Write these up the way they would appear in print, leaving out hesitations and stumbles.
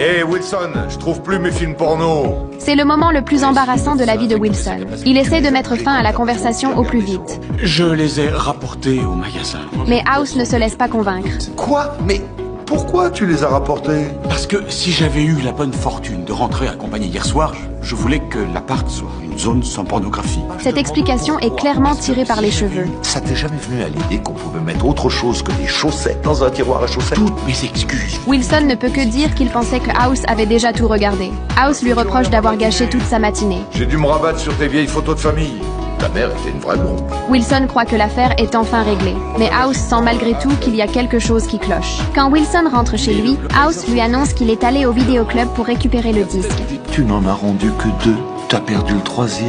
Hé Wilson, je trouve plus mes films porno. C'est le moment le plus embarrassant de la vie de Wilson. Il essaie de mettre fin à la conversation au plus vite. Je les ai rapportés au magasin. Mais House ne se laisse pas convaincre. Quoi? Mais pourquoi tu les as rapportés? Parce que si j'avais eu la bonne fortune de rentrer accompagné hier soir, je voulais que l'appart soit une zone sans pornographie. Cette explication est clairement tirée par les cheveux. Ça t'est jamais venu à l'idée qu'on pouvait mettre autre chose que des chaussettes dans un tiroir à chaussettes? Toutes mes excuses. Wilson ne peut que dire qu'il pensait que House avait déjà tout regardé. House lui reproche d'avoir gâché toute sa matinée. J'ai dû me rabattre sur tes vieilles photos de famille. Ta mère était une vraie blonde. Wilson croit que l'affaire est enfin réglée. Mais House sent malgré tout qu'il y a quelque chose qui cloche. Quand Wilson rentre chez lui, House lui annonce qu'il est allé au vidéoclub pour récupérer le disque. Tu n'en as rendu que 2. T'as perdu le 3e.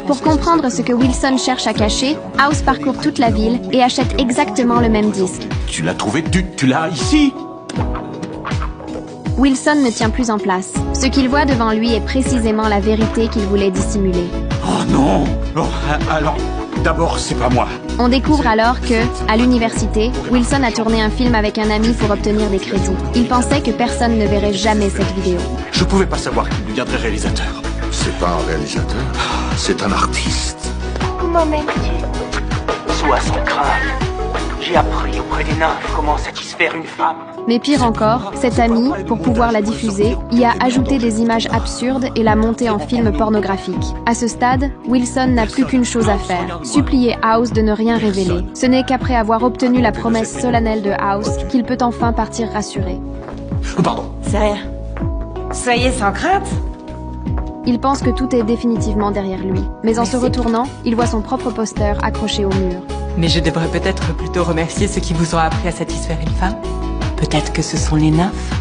Pour comprendre ce que Wilson cherche à cacher, House parcourt toute la ville et achète exactement le même disque. Tu l'as trouvé, tu l'as ici. Wilson ne tient plus en place. Ce qu'il voit devant lui est précisément la vérité qu'il voulait dissimuler. Oh non. Bon, alors, d'abord, c'est pas moi. On découvre alors que, à l'université, Wilson a tourné un film avec un ami pour obtenir des crédits. Il pensait que personne ne verrait jamais cette vidéo. Je pouvais pas savoir qu'il deviendrait réalisateur. C'est pas un réalisateur, c'est un artiste. Comment m'aimes-tu? Sois sans crainte. J'ai appris auprès des nymphes comment satisfaire une femme. Mais pire encore, cet ami, pour pouvoir la diffuser, y a ajouté des images absurdes et l'a montée en film pornographique. À ce stade, Wilson n'a plus qu'une chose à faire, supplier House de ne rien révéler. Ce n'est qu'après avoir obtenu la promesse solennelle de House qu'il peut enfin partir rassuré. Pardon. C'est rien. Soyez sans crainte. Il pense que tout est définitivement derrière lui. Mais en se retournant, il voit son propre poster accroché au mur. Mais je devrais peut-être plutôt remercier ceux qui vous ont appris à satisfaire une femme. Peut-être que ce sont les nymphes.